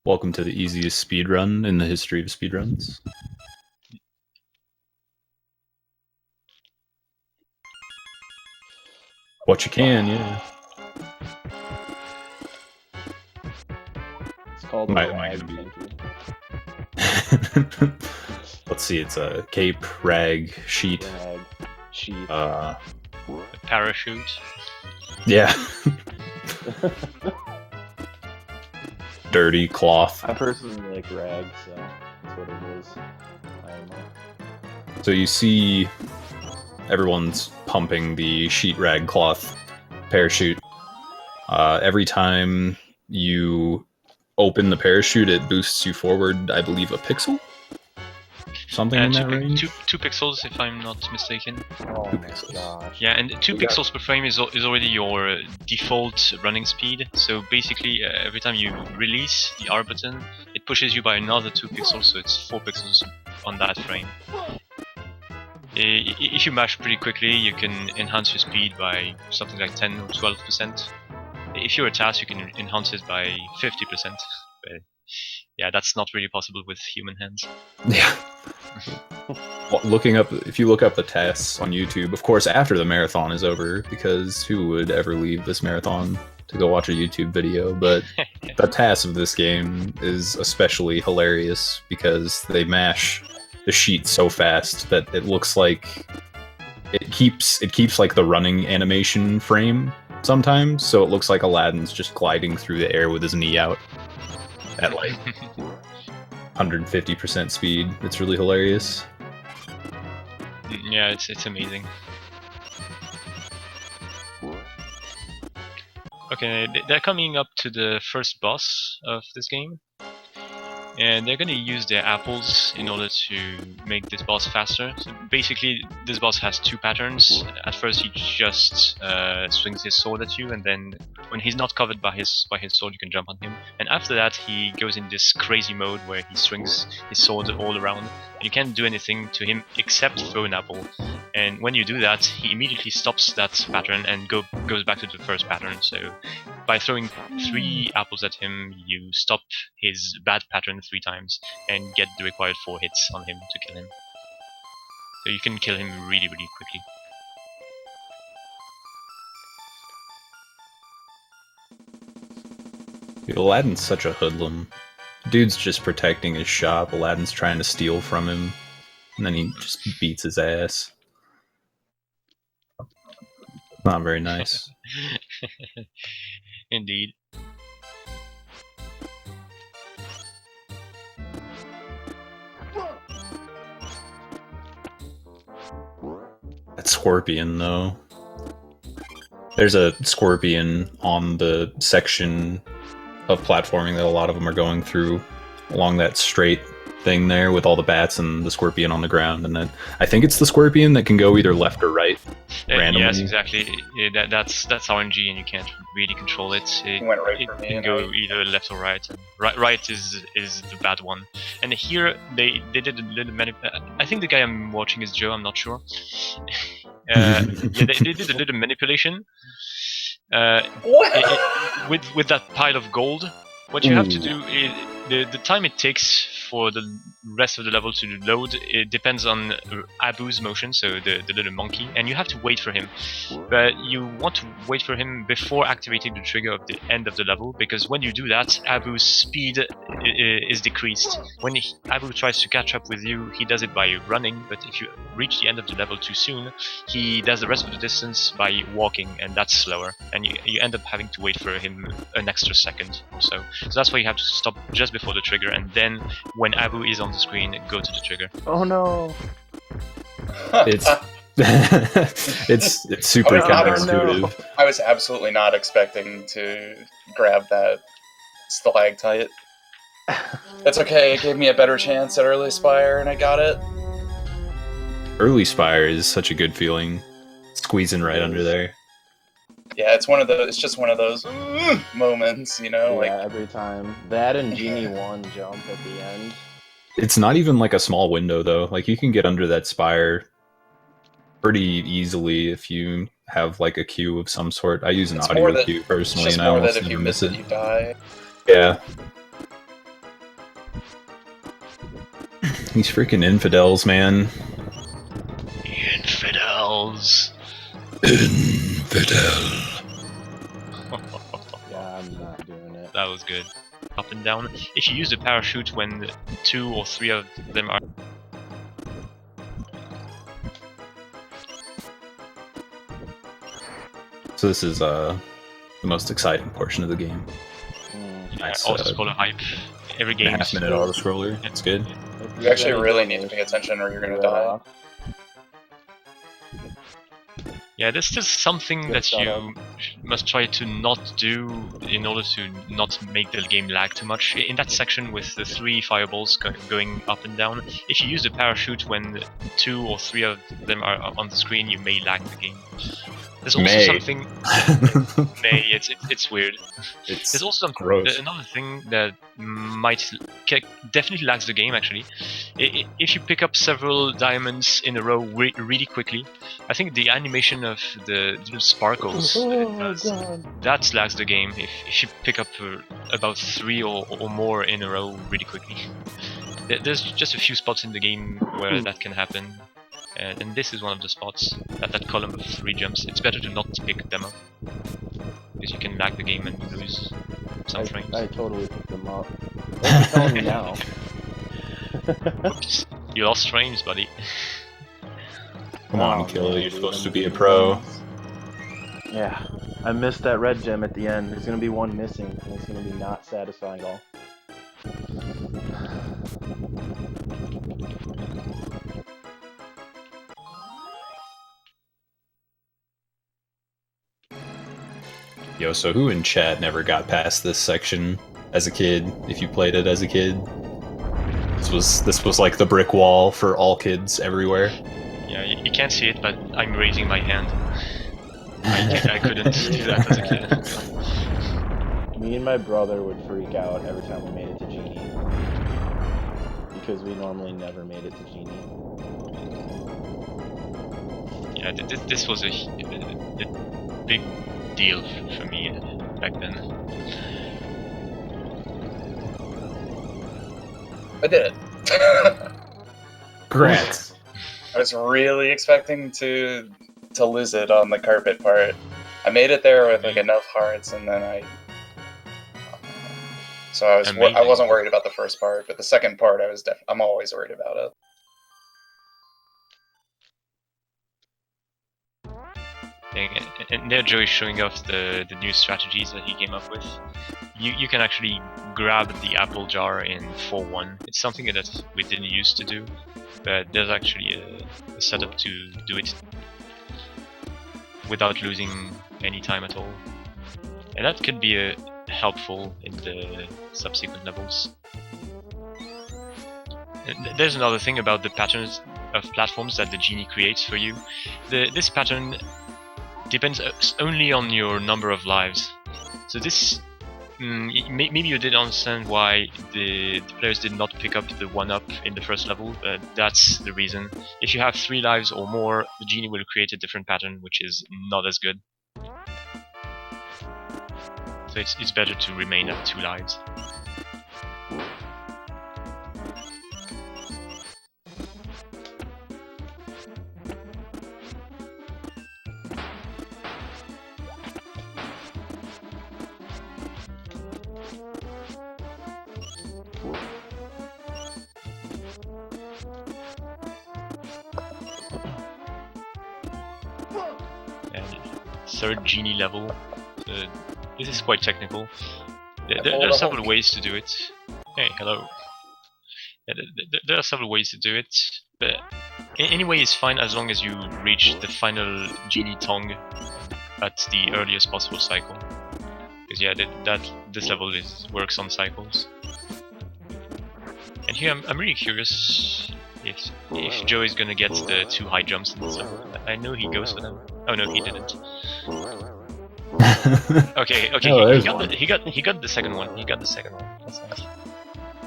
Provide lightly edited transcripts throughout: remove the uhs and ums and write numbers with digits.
Welcome to the easiest speedrun in the history of speedruns. What you can, yeah. It's called Might rag, be. thank you. Let's see, it's a cape, rag, sheet. Rag, sheet. Parachute. Yeah. Dirty cloth. I personally like rag, so that's what it is. So you see everyone's pumping the sheet rag cloth parachute. Every time you open the parachute, it boosts you forward, I believe, a pixel? Something in that range? Two pixels, if I'm not mistaken. Oh 2 my pixels. gosh. Yeah, and 2 pixels per frame is already your default running speed. So basically, every time you release the R button, it pushes you by another 2 pixels, so it's 4 pixels on that frame. If you mash pretty quickly, you can enhance your speed by something like 10 or 12%. If you're a task, you can enhance it by 50%. But yeah, that's not really possible with human hands. Yeah. Well, if you look up the tests on YouTube, of course, after the marathon is over, because who would ever leave this marathon to go watch a YouTube video? But the task of this game is especially hilarious because they mash the sheet so fast that it looks like it keeps like the running animation frame sometimes, so it looks like Aladdin's just gliding through the air with his knee out at like 150% speed. It's really hilarious. Yeah, it's amazing. Okay, they're coming up to the first boss of this game. And they're gonna use their apples in order to make this boss faster. So basically, this boss has 2 patterns. At first, he just swings his sword at you, and then when he's not covered by his sword, you can jump on him. And after that, he goes in this crazy mode where he swings his sword all around. You can't do anything to him except throw an apple. And when you do that, he immediately stops that pattern and goes back to the first pattern. So by throwing 3 apples at him, you stop his bad pattern 3 times and get the required 4 hits on him to kill him. So you can kill him really, really quickly. Dude, Aladdin's such a hoodlum. Dude's just protecting his shop. Aladdin's trying to steal from him, and then he just beats his ass. Not very nice. Indeed. That scorpion, though. There's a scorpion on the section of platforming that a lot of them are going through along that straight thing there with all the bats and the scorpion on the ground, and then I think it's the scorpion that can go either left or right randomly. Yes, exactly. That's RNG, and you can't really control it. It went right for me, can go either left or right. And right is the bad one. And here they did a little I think the guy I'm watching is Joe. I'm not sure. Yeah, they did a little manipulation. With that pile of gold. What you have to do is the time it takes for the rest of the level to load, it depends on Abu's motion, so the little monkey, and you have to wait for him. But you want to wait for him before activating the trigger of the end of the level, because when you do that, Abu's speed is decreased. When Abu tries to catch up with you, he does it by running, but if you reach the end of the level too soon, he does the rest of the distance by walking, and that's slower, and you end up having to wait for him an extra second or so. So that's why you have to stop just before the trigger, and then when Abu is on the screen, go to the trigger. Oh no! It's it's super counterintuitive. I was absolutely not expecting to grab that stalactite. That's okay, it gave me a better chance at Early Spire, and I got it. Early Spire is such a good feeling, squeezing right under there. Yeah, it's just one of those moments, you know, yeah, every time. That and Genie 1 jump at the end. It's not even like a small window, though. Like, you can get under that spire pretty easily if you have like a queue of some sort. I use an audio queue personally, and I almost never miss it. You die. Yeah. These freaking infidels, man. Infidels. Infidel. Yeah, I'm not doing it. That was good. Up and down. If you use the parachute when 2 or 3 of them are... So this is the most exciting portion of the game. Yeah, Nice, auto-scroller hype. Every game. Half-minute auto-scroller. It's good. You actually really need to pay attention or you're gonna die. Yeah, there's still something that you must try to not do in order to not make the game lag too much. In that section with the 3 fireballs going up and down, if you use the parachute when 2 or 3 of them are on the screen, you may lag the game. There's also something... it's weird. There's also another thing that might definitely lags the game, actually. If you pick up several diamonds in a row really quickly, I think the animation of the little sparkles that lags the game if you pick up about 3 or more in a row really quickly. There's just a few spots in the game where that can happen. And this is one of the spots, that column of 3 jumps. It's better to not pick them up, because you can lag the game and lose some frames. I totally picked them up. What are you telling me now? Oops, you lost frames, buddy. Come on, Killa, you're supposed to be a pro. Yeah, I missed that red gem at the end. There's gonna be one missing, and it's gonna be not satisfying at all. Yo, so who in chat never got past this section as a kid, if you played it as a kid? This was like the brick wall for all kids everywhere. Yeah, you can't see it, but I'm raising my hand. I couldn't do that as a kid. Me and my brother would freak out every time we made it to Genie. Because we normally never made it to Genie. Yeah, this was a big deal for me back then. I did it. Congrats. I was really expecting to lose it on the carpet part. I made it there with like enough hearts, and then so I wasn't worried about the first part, but the second part I'm always worried about it. And there Joe is showing off the new strategies that he came up with. You can actually grab the apple jar in 4-1. It's something that we didn't used to do, but there's actually a setup to do it without losing any time at all. And that could be helpful in the subsequent levels. And there's another thing about the patterns of platforms that the Genie creates for you. This pattern depends only on your number of lives. So this, maybe you didn't understand why the players did not pick up the 1-up in the first level. That's the reason. If you have 3 lives or more, the Genie will create a different pattern, which is not as good. So it's better to remain at 2 lives. Third Genie level. This is quite technical. There are several ways to do it. Hey, hello. There are several ways to do it, but any way is fine as long as you reach the final Genie tongue at the earliest possible cycle. Because yeah, this level works on cycles. And here I'm really curious if Joe is gonna get the 2 high jumps in this level. I know he goes for them. Oh no, he didn't. Okay, Oh, he got the second one. He got the second one. That's nice.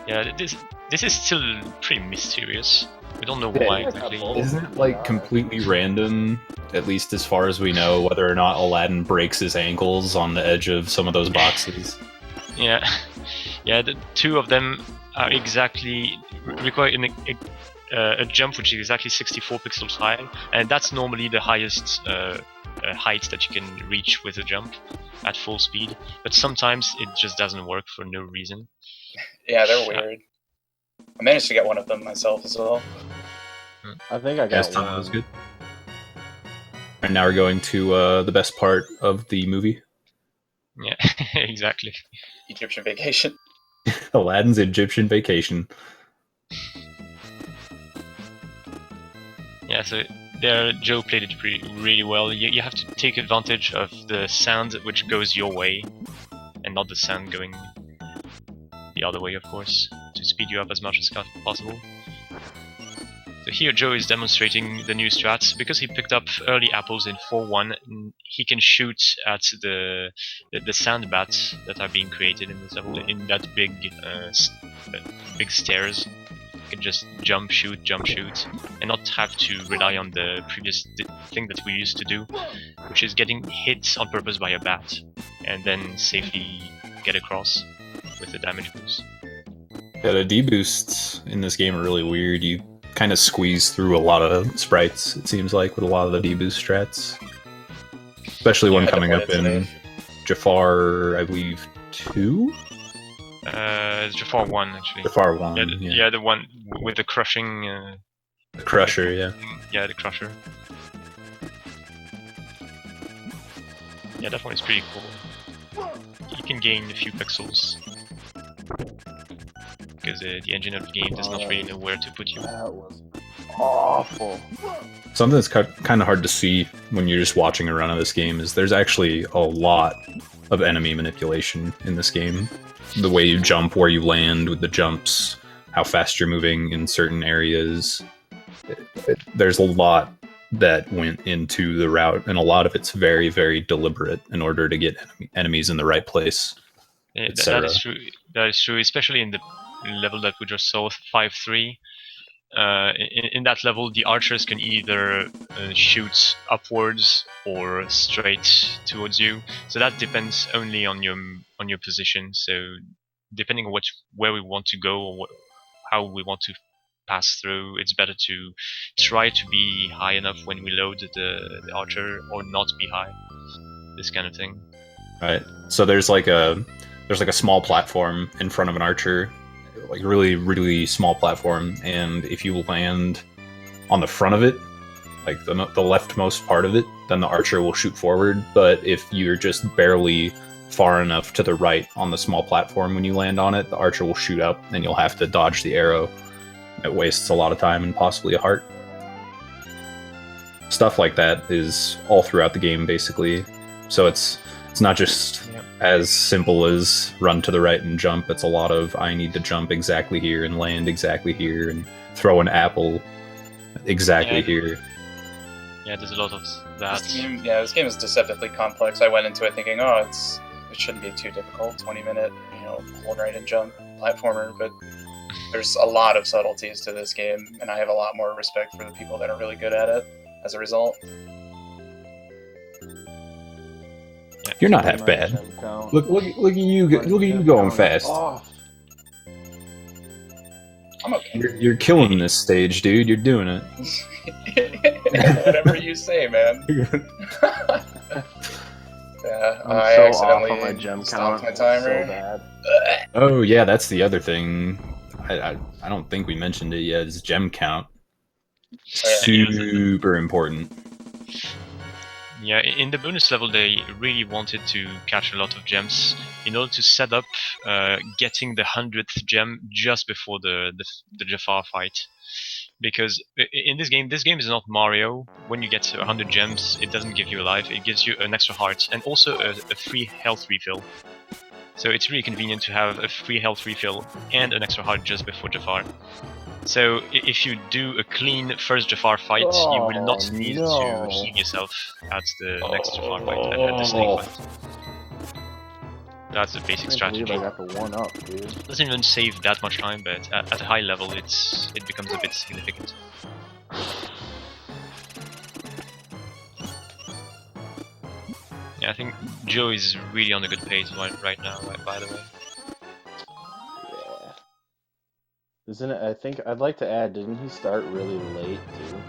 Yeah, this is still pretty mysterious. We don't know why exactly. Isn't it like completely random, at least as far as we know, whether or not Aladdin breaks his ankles on the edge of some of those boxes? Yeah, the 2 of them are exactly require a jump which is exactly 64 pixels high, and that's normally the highest height that you can reach with a jump at full speed. But sometimes it just doesn't work for no reason. Yeah, they're weird. I managed to get one of them myself as well. I think I Guys, got Tom one. was good. And now we're going to the best part of the movie. Yeah, exactly. Egyptian Vacation. Aladdin's Egyptian Vacation. Yeah, so there Joe played it really well. You have to take advantage of the sound which goes your way, and not the sound going the other way, of course, to speed you up as much as possible. So here Joe is demonstrating the new strats. Because he picked up early apples in 4.1, he can shoot at the sand bats that are being created in this level in that big stairs. You can just jump, shoot, and not have to rely on the previous thing that we used to do, which is getting hit on purpose by a bat and then safely get across with the damage boost. Yeah, the D-boosts in this game are really weird. You kind of squeeze through a lot of sprites, it seems like, with a lot of the D-boost strats. Especially one coming up in Jafar, I believe, 2? It's Jafar 1, actually. Jafar 1, yeah, the one with the crushing... the Crusher, yeah. Yeah, the Crusher. Yeah, that one is pretty cool. You can gain a few pixels. Because the engine of the game does not really know where to put you. That was awful. Something that's kind of hard to see when you're just watching a run of this game is there's actually a lot of enemy manipulation in this game. The way you jump, where you land with the jumps, how fast you're moving in certain areas. There's a lot that went into the route, and a lot of it's very, very deliberate in order to get enemies in the right place. Yeah, that is true. That is true, especially in the level that we just saw, 5-3. In that level, the archers can either shoot upwards or straight towards you. So that depends only on your position. So depending on where we want to go or how we want to pass through, it's better to try to be high enough when we load the archer, or not be high. This kind of thing. Right. So there's like a small platform in front of an archer. Like really, really small platform, and if you land on the front of it, like the leftmost part of it, then the archer will shoot forward. But if you're just barely far enough to the right on the small platform when you land on it, the archer will shoot up, and you'll have to dodge the arrow. It wastes a lot of time and possibly a heart. Stuff like that is all throughout the game, basically. So it's not just as simple as run to the right and jump. It's a lot of I need to jump exactly here and land exactly here and throw an apple exactly here. Yeah, there's a lot of that. This game is deceptively complex. I went into it thinking, it shouldn't be too difficult, 20-minute, hold right and jump platformer, but there's a lot of subtleties to this game, and I have a lot more respect for the people that are really good at it as a result. You're not half bad. Look at you going fast. Oh. I'm okay. You're killing this stage, dude. You're doing it. Whatever you say, man. Yeah, I'm I so accidentally off on my gem stopped count. my timer. So bad. Oh yeah, that's the other thing. I don't think we mentioned it yet. Is gem count. Super important. Yeah, in the bonus level, they really wanted to catch a lot of gems in order to set up getting the 100th gem just before the Jafar fight. Because in this game is not Mario. When you get 100 gems, it doesn't give you a life, it gives you an extra heart and also a free health refill. So it's really convenient to have a free health refill and an extra heart just before Jafar. So if you do a clean first Jafar fight, you will not need to heal yourself at the next Jafar fight, at the snake fight. That's the basic strategy. I got the 1-up, dude. It doesn't even save that much time, but at a high level, it becomes a bit significant. Yeah, I think Joe is really on a good pace right now, by the way. Isn't it? I think I'd like to add. Didn't he start really late too?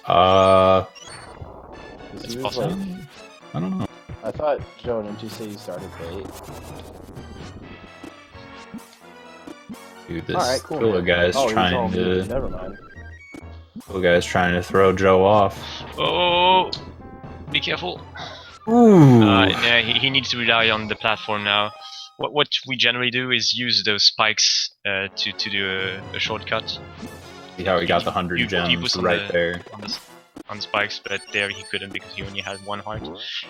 'Cause It's he was possible. like, I don't know. I thought, Joe, didn't you say you started late? Dude, this All right, cool. Killa man. guy's Oh, he's all trying to. muted. Never mind. Killa guy's trying to throw Joe off. Oh, be careful. Ooh. Yeah, he needs to rely on the platform now. What we generally do is use those spikes to do a shortcut. See how he got the 100 You gems boost on right the- there. on spikes, but there he couldn't because he only had one heart.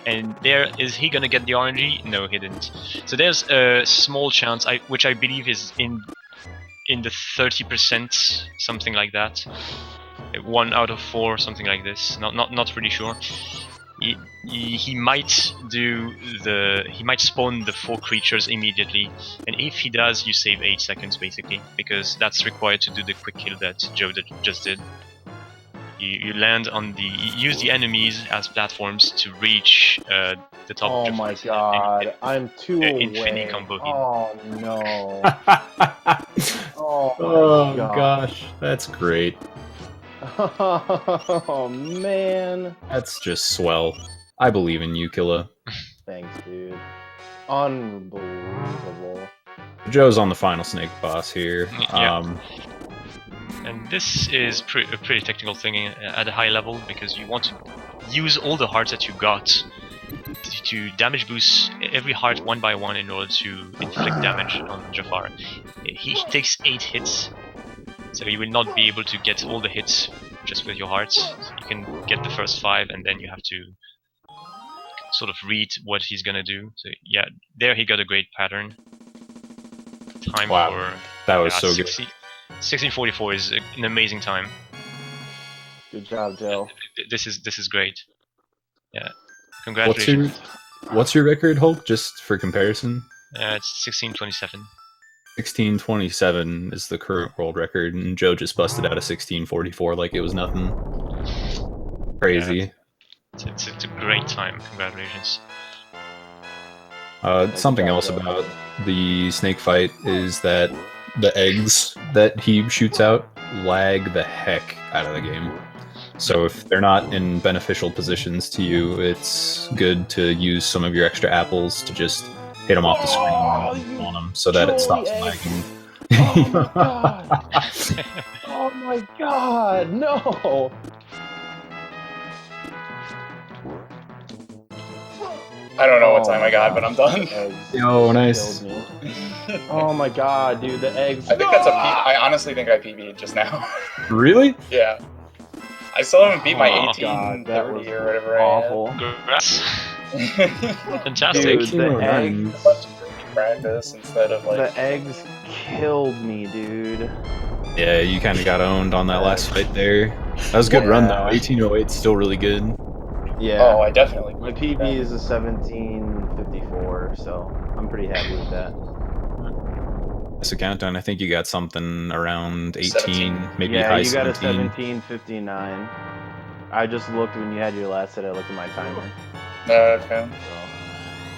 And there, is he gonna get the RNG? No, he didn't. So there's a small chance, which I believe is in the 30%, something like that. 1 out of 4, something like this. Not really sure. He might spawn the 4 creatures immediately, and if he does, you save 8 seconds basically, because that's required to do the quick kill that Joe just did. You land on use the enemies as platforms to reach the top. Oh my god, I'm too away. Infinity combo hit. Oh no. Oh my Oh god. gosh, that's great. Oh man. That's just swell. I believe in you, Killa. Thanks, dude. Unbelievable. Joe's on the final snake boss here. Yeah. And this is a pretty technical thing at a high level, because you want to use all the hearts that you got to damage boost every heart one by one in order to inflict damage on Jafar. He takes 8 hits, so you will not be able to get all the hits just with your hearts. So you can get the first 5, and then you have to sort of read what he's gonna do. So yeah, there he got a great pattern. Time Wow, for that was so good. 1644 is an amazing time. Good job, Joe. This is great. Yeah, congratulations. What's your record, Hulk? Just for comparison. It's 1627. 1627 is the current world record, and Joe just busted out a 1644 like it was nothing. Crazy. Yeah, it's a great time. Congratulations. Something else about the snake fight is that the eggs that he shoots out lag the heck out of the game. So if they're not in beneficial positions to you, it's good to use some of your extra apples to just hit them off the screen on them so that it stops lagging. Oh my god! Oh my god! No! I don't know what time I got, but I'm done. Yo, nice. Oh my god, dude, the eggs. I think that's I honestly think I PB'd just now. Really? Yeah. I still haven't beat my Oh, 1830 or whatever awful. Congrats. I am. Fantastic. Dude, the eggs. A bunch of practice instead of like. The eggs killed me, dude. Yeah, you kind of got owned on that last fight there. That was a good run though. 1808's still really good. Yeah. Oh, I definitely. My PB is a 1754, so I'm pretty happy with that. That's a countdown. I think you got something around 18, 17. maybe Yeah, high you got 17. a 1759. I just looked when you had your last hit. I looked at my timer. Okay. So.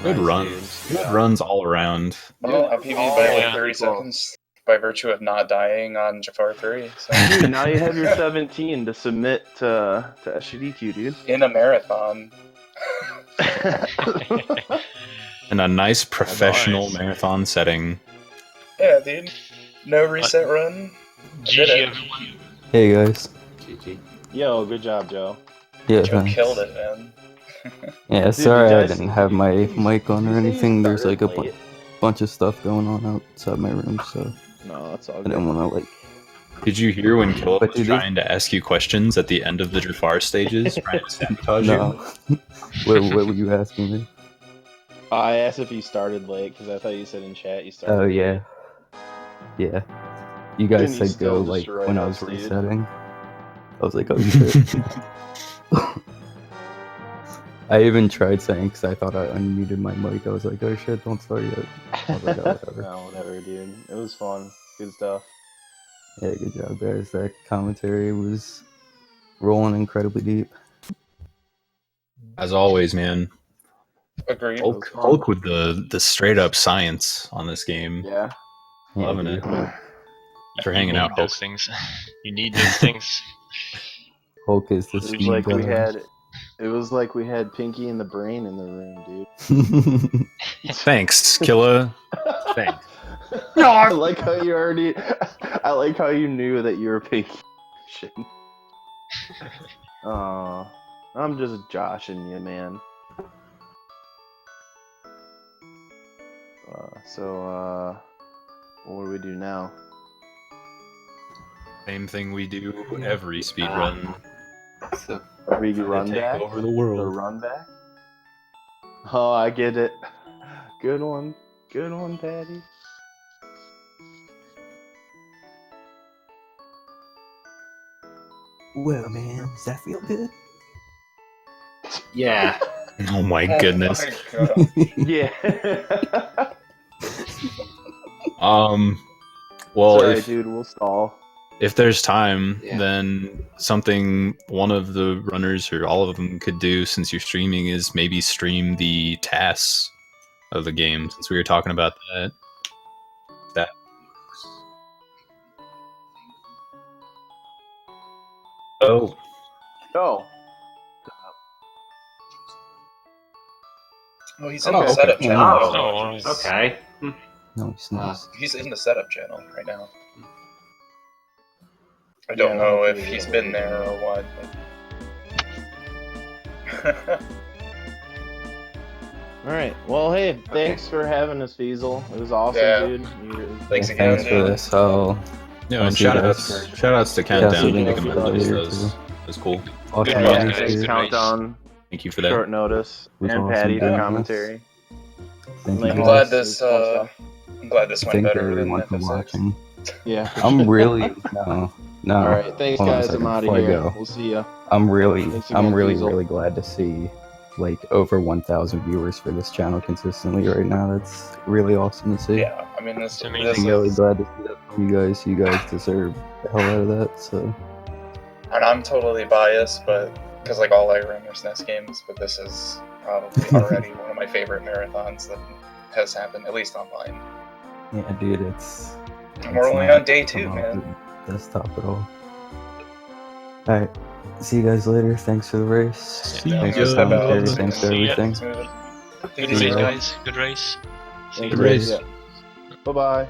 Good Nice, runs. dude. Good runs all around. Well, I PB'd by like yeah. 30 seconds by virtue of not dying on Jafar 3. So. Dude, now you have your 17 to submit to SGDQ, dude. In a marathon. In a nice professional Nice. marathon setting. Yeah, dude. No reset run. GG it. everyone. Hey guys. Yo, good job, Joe. Yeah, Joe thanks. killed it, man. Yeah, sorry did I you guys didn't see- have my did you- mic on did or you say you anything. There's like started a late? bunch of stuff going on outside my room, so No, that's all I good. didn't want to like. Did you hear when Killa But was you did- trying to ask you questions at the end of the Jafar stages, trying to sabotage No. you? what were you asking me? I asked if you started late because I thought you said in chat you started. Oh late. yeah. Yeah. You guys And you said go still like destroyed when I us, was dude. resetting. I was like, oh shit. I even tried saying because I thought I unmuted my mic. I was like, oh shit, don't start yet. I was like, oh, whatever. No, whatever, dude. It was fun. Good stuff. Yeah, good job, guys. That commentary was rolling incredibly deep. As always, man. Agreed. Hulk with the straight up science on this game. Yeah. Loving dude. it. For You hanging need out, those things. You need those things. Hulk is the It was speed like we brother. had. It was like we had Pinky and the Brain in the room, dude. Thanks, Killa. Thanks. I like how you already. I like how you knew that you were Pinky. Aw, I'm just joshing you, man. What do we do now? Same thing we do every speedrun. So, We Trying run to take back. over the The world. run back. Oh, I get it. Good one, Patty. well, man, does that feel good? Yeah. Oh my goodness. my God. Yeah. Well, Sorry, if dude. We'll stall. if there's time, Yeah. then something one of the runners or all of them could do, since you're streaming, is maybe stream the tasks of the game. Since we were talking about that. Oh, Oh. Oh, he's in Okay. the setup Okay. channel. I don't Oh, know. alright. Okay. No, it's not. He's in the setup channel right now. I Yeah, don't know I if don't he's think been there or what. But... All right. Well, hey, thanks for having us, Feasel. It was awesome, Yeah. dude. Thanks Yeah, again, thanks for dude. this. I'll no, I'll and see you shout outs to Yeah, Countdown so for then making you my can list. later, That was, too. that was cool. I'll Good try race, to guys. Thanks, Good Countdown. Thank you for that. Short notice. was And awesome Patty for doing this. commentary. Thank Like, you I'm guys. glad this. I'm glad this went Thank better than everyone for FF6. watching. Yeah. I'm really no. All right. Thanks, Hold on a guys. second I'm out of before I here. go. We'll see ya. I'm really Thanks again, Feasel. really glad to see like over 1,000 viewers for this channel consistently right now. That's really awesome to see. Yeah, I mean this. It's amazing. This I'm really is, glad to see that from you guys. You guys deserve the hell out of that. So and I'm totally biased, but because like all I run are SNES games, but this is probably already one of my favorite marathons that has happened, at least online. yeah, dude, it's. And we're it's only not on day 2, about man. the desktop at all. All right, see you guys later. Thanks for the race. See Yeah, Thanks ya. for step out. commentary. Thanks for See ya. everything. Smooth. Good Easy, race, man. guys. Good race. See Thank you. Good race. Bye bye.